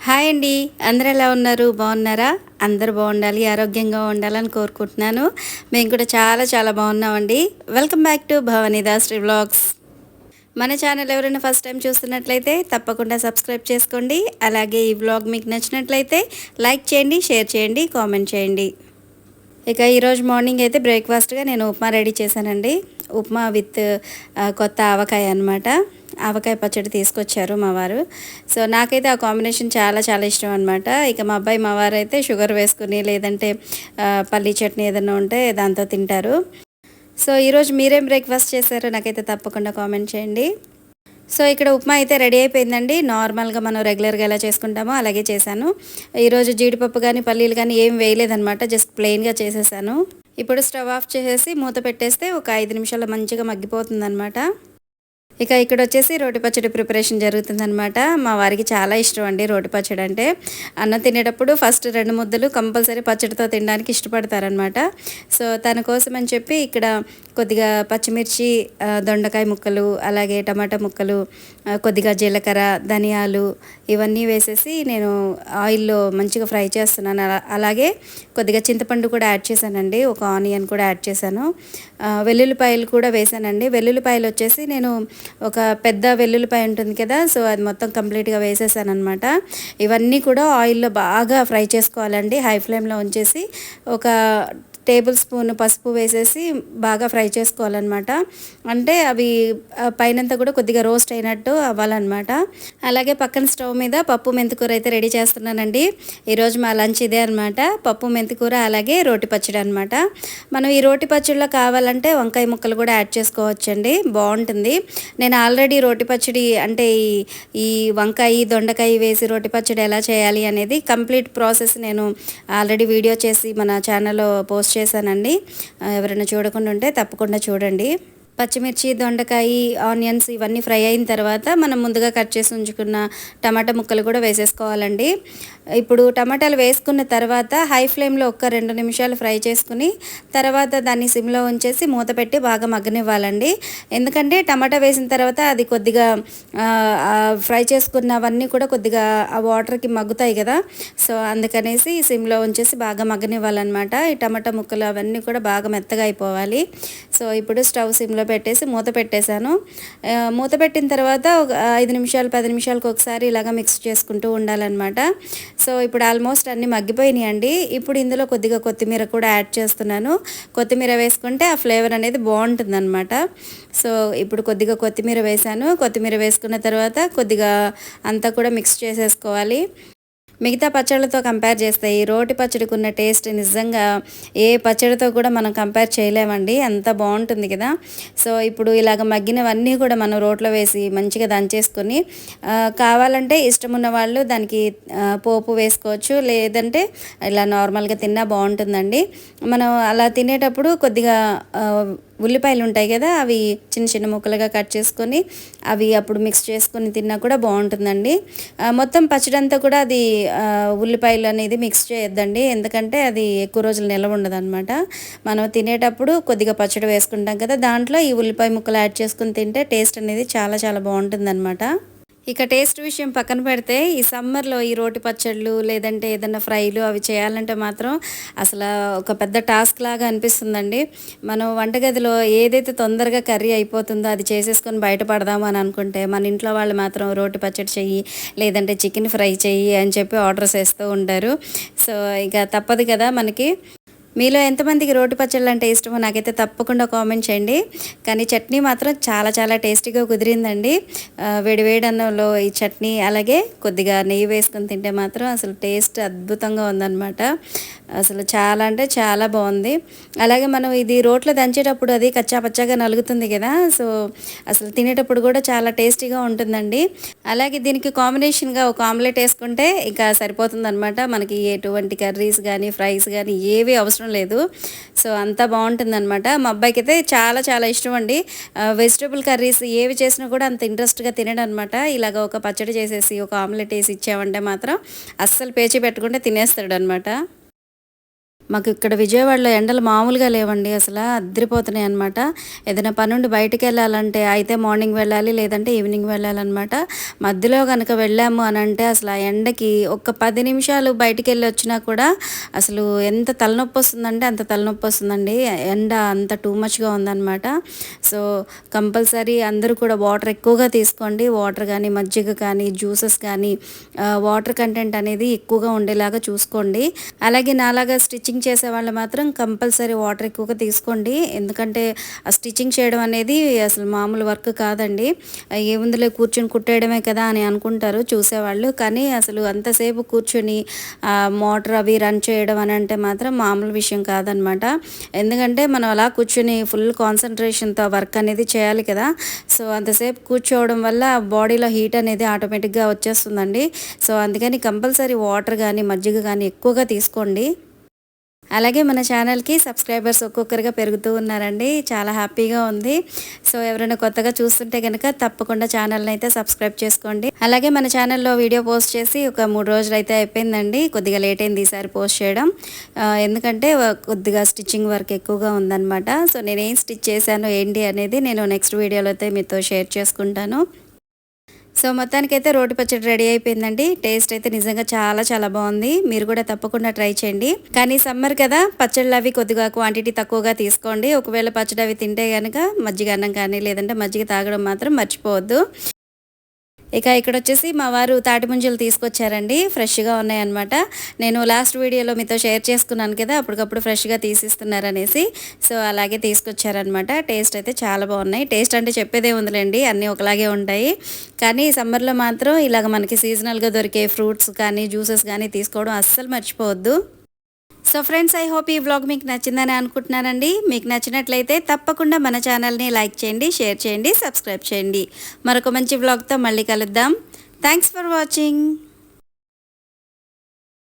Hi అండి. అందరూ ఎలా ఉన్నారు? బాగున్నారా? అందరూ బాగుండాలి, ఆరోగ్యంగా ఉండాలని కోరుకుంటున్నాను. మేము కూడా చాలా చాలా బాగున్నామండి. Welcome back to Bhavani Dasari vlogs. మన ఛానల్ ఎవరైనా ఫస్ట్ టైం చూస్తున్నట్లయితే తప్పకుండా సబ్స్క్రైబ్ చేసుకోండి. అలాగే ఈ వ్లాగ్ మీకు నచ్చినట్లయితే లైక్ చేయండి, షేర్ చేయండి, కామెంట్ చేయండి. ఇక ఈరోజు మార్నింగ్ అయితే బ్రేక్ఫాస్ట్గా నేను ఉప్మా రెడీ చేశానండి. ఉప్మా విత్ కొత్త ఆవకాయ అనమాట. ఆవకాయ పచ్చడి తీసుకొచ్చారు మా వారు. సో నాకైతే ఆ కాంబినేషన్ చాలా చాలా ఇష్టం అనమాట. ఇక మా అబ్బాయి మా వారు అయితే షుగర్ వేసుకుని లేదంటే పల్లీ చట్నీ ఏదైనా ఉంటే దాంతో తింటారు. సో ఈరోజు మీరేం బ్రేక్ఫాస్ట్ చేశారో నాకైతే తప్పకుండా కామెంట్ చేయండి. సో ఇక్కడ ఉప్మా అయితే రెడీ అయిపోయిందండి. నార్మల్గా మనం రెగ్యులర్గా ఎలా చేసుకుంటామో అలాగే చేశాను. ఈరోజు జీడిపప్పు కానీ పల్లీలు కానీ ఏం వేయలేదనమాట. జస్ట్ ప్లెయిన్గా చేసేసాను. ఇప్పుడు స్టవ్ ఆఫ్ చేసేసి మూత పెట్టేస్తే ఒక 5 నిమిషాల్లో మంచిగా మగ్గిపోతుందనమాట. ఇక ఇక్కడ వచ్చేసి రోటి పచ్చడి ప్రిపరేషన్ జరుగుతుందనమాట. మా వారికి చాలా ఇష్టం అండి రోటి పచ్చడి అంటే. అన్నం తినేటప్పుడు ఫస్ట్ 2 ముద్దలు కంపల్సరీ పచ్చడితో తినడానికి ఇష్టపడతారనమాట. సో తన కోసం అని చెప్పి ఇక్కడ కొద్దిగా పచ్చిమిర్చి, దొండకాయ ముక్కలు, అలాగే టమాటా ముక్కలు, కొద్దిగా జీలకర్ర, ధనియాలు ఇవన్నీ వేసేసి నేను ఆయిల్లో మంచిగా ఫ్రై చేస్తున్నాను. అలాగే కొద్దిగా చింతపండు కూడా యాడ్ చేశానండి. ఒక ఆనియన్ కూడా యాడ్ చేశాను. వెల్లుల్లిపాయలు కూడా వేసానండి. వెల్లుల్లిపాయలు వచ్చేసి నేను ఒక పెద్ద వెల్లుల్లిపాయ ఉంటుంది కదా, సో అది మొత్తం కంప్లీట్గా వేసేసాను అనమాట. ఇవన్నీ కూడా ఆయిల్లో బాగా ఫ్రై చేసుకోవాలండి. హై ఫ్లేమ్లో ఉంచేసి ఒక టేబుల్ స్పూన్ పసుపు వేసేసి బాగా ఫ్రై చేసుకోవాలన్నమాట. అంటే అవి పైనంతా కూడా కొద్దిగా రోస్ట్ అయినట్టు అవ్వాలన్నమాట. అలాగే పక్కన స్టవ్ మీద పప్పు మెంతికూర అయితే రెడీ చేస్తున్నానండి. ఈరోజు మా లంచ్ ఇదే అనమాట. పప్పు మెంతికూర అలాగే రోటి పచ్చడి అనమాట. మనం ఈ రోటి పచ్చడిలో కావాలంటే వంకాయ ముక్కలు కూడా యాడ్ చేసుకోవచ్చండి, బాగుంటుంది. నేను ఆల్రెడీ రోటి పచ్చడి అంటే ఈ వంకాయ దొండకాయ వేసి రోటి పచ్చడి ఎలా చేయాలి అనేది కంప్లీట్ ప్రాసెస్ నేను ఆల్రెడీ వీడియో చేసి మన ఛానల్లో పోస్ట్ చేశానండి. ఎవరైనా చూడకుండా ఉంటే తప్పకుండా చూడండి. పచ్చిమిర్చి, దొండకాయ, ఆనియన్స్ ఇవన్నీ ఫ్రై అయిన తర్వాత మనం ముందుగా కట్ చేసి ఉంచుకున్న టమాటా ముక్కలు కూడా వేసేసుకోవాలండి. ఇప్పుడు టమాటాలు వేసుకున్న తర్వాత హై ఫ్లేమ్లో ఒక 2 నిమిషాలు ఫ్రై చేసుకుని తర్వాత దాన్ని సిమ్లో ఉంచేసి మూత పెట్టి బాగా మగ్గనివ్వాలండి. ఎందుకంటే టమాటా వేసిన తర్వాత అది కొద్దిగా ఫ్రై చేసుకున్నవన్నీ కూడా కొద్దిగా ఆ వాటర్కి మగ్గుతాయి కదా, సో అందుకనేసి సిమ్లో ఉంచేసి బాగా మగ్గనివ్వాలన్నమాట. ఈ టమాటా ముక్కలు అవన్నీ కూడా బాగా మెత్తగా అయిపోవాలి. సో ఇప్పుడు స్టవ్ సిమ్లో పెట్టేసి మూత పెట్టేశాను. మూత పెట్టిన తర్వాత ఒక 5 నిమిషాలు 10 నిమిషాలకు ఒకసారి ఇలాగ మిక్స్ చేసుకుంటూ ఉండాలన్నమాట. సో ఇప్పుడు ఆల్మోస్ట్ అన్నీ మగ్గిపోయినాయి అండి. ఇప్పుడు ఇందులో కొద్దిగా కొత్తిమీర కూడా యాడ్ చేస్తున్నాను. కొత్తిమీర వేసుకుంటే ఆ ఫ్లేవర్ అనేది బాగుంటుందన్నమాట. సో ఇప్పుడు కొద్దిగా కొత్తిమీర వేసాను. కొత్తిమీర వేసుకున్న తర్వాత కొద్దిగా అంతా కూడా మిక్స్ చేసేసుకోవాలి. మిగతా పచ్చళ్ళతో కంపేర్ చేస్తే ఈ రోటి పచ్చడికి ఉన్న టేస్ట్ నిజంగా ఏ పచ్చడితో కూడా మనం కంపేర్ చేయలేమండి, అంత బాగుంటుంది కదా. సో ఇప్పుడు ఇలాగ మగ్గినవన్నీ కూడా మనం రోట్లో వేసి మంచిగా దంచేసుకొని కావాలంటే ఇష్టం ఉన్న వాళ్ళు దానికి పోపు వేసుకోవచ్చు, లేదంటే ఇలా నార్మల్గా తిన్నా బాగుంటుందండి. మనం అలా తినేటప్పుడు కొద్దిగా ఉల్లిపాయలు ఉంటాయి కదా, అవి చిన్న చిన్న ముక్కలుగా కట్ చేసుకొని అవి అప్పుడు మిక్స్ చేసుకొని తిన్నా కూడా బాగుంటుందండి. మొత్తం పచ్చడి అంతా కూడా అది ఉల్లిపాయలు అనేది మిక్స్ చేయొద్దండి, ఎందుకంటే అది ఎక్కువ రోజులు నిల్వ ఉండదు అనమాట. మనం తినేటప్పుడు కొద్దిగా పచ్చడి వేసుకుంటాం కదా, దాంట్లో ఈ ఉల్లిపాయ ముక్కలు యాడ్ చేసుకుని తింటే టేస్ట్ అనేది చాలా చాలా బాగుంటుంది అనమాట. ఇక టేస్ట్ విషయం పక్కన పెడితే ఈ సమ్మర్లో ఈ రోటి పచ్చళ్ళు లేదంటే ఏదైనా ఫ్రైలు అవి చేయాలంటే మాత్రం అసలు ఒక పెద్ద టాస్క్ లాగా అనిపిస్తుందండి. మనం వంటగదిలో ఏదైతే తొందరగా కర్రీ అయిపోతుందో అది చేసేసుకొని బయటపడదాము అని అనుకుంటే మన ఇంట్లో వాళ్ళు మాత్రం రోటి పచ్చడి చెయ్యి లేదంటే చికెన్ ఫ్రై చెయ్యి అని చెప్పి ఆర్డర్స్ వేస్తూ ఉంటారు. సో ఇక తప్పదు కదా మనకి. మీలో ఎంతమందికి రోటి పచ్చళ్ళు అంటే ఇష్టమో నాకైతే తప్పకుండా కామెంట్ చేయండి. కానీ చట్నీ మాత్రం చాలా చాలా టేస్టీగా కుదిరిందండి. వేడి వేడి అన్నంలో ఈ చట్నీ అలాగే కొద్దిగా నెయ్యి వేసుకొని తింటే మాత్రం అసలు టేస్ట్ అద్భుతంగా ఉందన్నమాట. అసలు చాలా అంటే చాలా బాగుంది. అలాగే మనం ఇది రోట్లో దంచేటప్పుడు అది కచ్చా పచ్చాగా నలుగుతుంది కదా, సో అసలు తినేటప్పుడు కూడా చాలా టేస్టీగా ఉంటుందండి. అలాగే దీనికి కాంబినేషన్గా ఒక ఆమ్లెట్ వేసుకుంటే ఇక సరిపోతుందన్నమాట. మనకి ఎటువంటి కర్రీస్ కానీ ఫ్రైస్ కానీ ఏవి అవసరం లేదు. సో అంతా బాగుంటుందన్నమాట. మా అబ్బాయికి అయితే చాలా చాలా ఇష్టం అండి. వెజిటబుల్ కర్రీస్ ఏవి చేసినా కూడా అంత ఇంట్రెస్ట్గా తినడం అనమాట. ఇలాగ ఒక పచ్చడి చేసేసి ఒక ఆమ్లెట్ వేసి ఇచ్చామంటే మాత్రం అస్సలు పేచి పెట్టుకుంటే తినేస్తాడు అనమాట. మాకు ఇక్కడ విజయవాడలో ఎండలు మామూలుగా లేవండి, అసలు అద్దరిపోతున్నాయి అనమాట. ఏదైనా పనుండి బయటికి వెళ్ళాలంటే అయితే మార్నింగ్ వెళ్ళాలి, లేదంటే ఈవినింగ్ వెళ్ళాలన్నమాట. మధ్యలో కనుక వెళ్ళాము అని అంటే అసలు ఆ ఎండకి ఒక 10 నిమిషాలు బయటికి వెళ్ళి వచ్చినా కూడా అసలు ఎంత తలనొప్పి వస్తుందంటే అంత తలనొప్పి వస్తుందండి. ఎండ అంత టూ మచ్గా ఉందన్నమాట. సో కంపల్సరీ అందరూ కూడా వాటర్ ఎక్కువగా తీసుకోండి. వాటర్ కానీ, మజ్జిగ కానీ, జ్యూసెస్ కానీ, వాటర్ కంటెంట్ అనేది ఎక్కువగా ఉండేలాగా చూసుకోండి. అలాగే నాలాగా స్టిచ్చింగ్ చేసే వాళ్ళు మాత్రం కంపల్సరీ వాటర్ ఎక్కువగా తీసుకోండి. ఎందుకంటే ఆ స్టిచ్చింగ్ చేయడం అనేది అసలు మామూలు వర్క్ కాదండి. ఏముందిలే కూర్చొని కుట్టేయడమే కదా అని అనుకుంటారు చూసేవాళ్ళు, కానీ అసలు అంతసేపు కూర్చొని మోటార్ అవి రన్ చేయడం అని అంటే మాత్రం మామూలు విషయం కాదనమాట. ఎందుకంటే మనం అలా కూర్చొని ఫుల్ కాన్సన్ట్రేషన్తో వర్క్ అనేది చేయాలి కదా. సో అంతసేపు కూర్చోవడం వల్ల బాడీలో హీట్ అనేది ఆటోమేటిక్గా వచ్చేస్తుందండి. సో అందుకని కంపల్సరీ వాటర్ కానీ, మజ్జిగ కానీ ఎక్కువగా తీసుకోండి. అలాగే మన ఛానల్కి సబ్స్క్రైబర్స్ ఒక్కొక్కరిగా పెరుగుతూ ఉన్నారండి, చాలా హ్యాపీగా ఉంది. సో ఎవరైనా కొత్తగా చూస్తుంటే కనుక తప్పకుండా ఛానల్ని అయితే సబ్స్క్రైబ్ చేసుకోండి. అలాగే మన ఛానల్లో వీడియో పోస్ట్ చేసి ఒక 3 రోజులు అయితే అయిపోయిందండి. కొద్దిగా లేట్ అయింది ఈసారి పోస్ట్ చేయడం, ఎందుకంటే కొద్దిగా స్టిచ్చింగ్ వర్క్ ఎక్కువగా ఉందన్నమాట. సో నేనేం స్టిచ్ చేశాను ఏంటి అనేది నేను నెక్స్ట్ వీడియోలో అయితే మీతో షేర్ చేసుకుంటాను. సో మొత్తానికైతే రోటి పచ్చడి రెడీ అయిపోయిందండి. టేస్ట్ అయితే నిజంగా చాలా చాలా బాగుంది. మీరు కూడా తప్పకుండా ట్రై చేయండి. కానీ సమ్మర్ కదా, పచ్చళ్ళు అవి కొద్దిగా క్వాంటిటీ తక్కువగా తీసుకోండి. ఒకవేళ పచ్చడి అవి తింటే కనుక మజ్జిగ అన్నం కానీ, లేదంటే మజ్జిగ తాగడం మాత్రం మర్చిపోవద్దు. ఇక ఇక్కడ వచ్చేసి మా వారు తాటి ముంజలు తీసుకొచ్చారండి, ఫ్రెష్గా ఉన్నాయన్నమాట. నేను లాస్ట్ వీడియోలో మీతో షేర్ చేసుకున్నాను కదా, అప్పటికప్పుడు ఫ్రెష్గా తీసిస్తున్నారనేసి. సో అలాగే తీసుకొచ్చారనమాట. టేస్ట్ అయితే చాలా బాగున్నాయి. టేస్ట్ అంటే చెప్పేదే ఉందిలేండి, అన్నీ ఒకలాగే ఉంటాయి. కానీ సమ్మర్లో మాత్రం ఇలాగ మనకి సీజనల్గా దొరికే ఫ్రూట్స్ కానీ, జ్యూసెస్ కానీ తీసుకోవడం అస్సలు మర్చిపోవద్దు. సో ఫ్రెండ్స్, ఐ హోప్ ఈ వ్లాగ్ మీకు నచ్చిందని అనుకుంటున్నానండి. మీకు నచ్చినట్లయితే తప్పకుండా మన ఛానల్ని లైక్ చేయండి, షేర్ చేయండి, సబ్స్క్రైబ్ చేయండి. మరొక మంచి వ్లాగ్తో మళ్ళీ కలుద్దాం. Thanks for watching.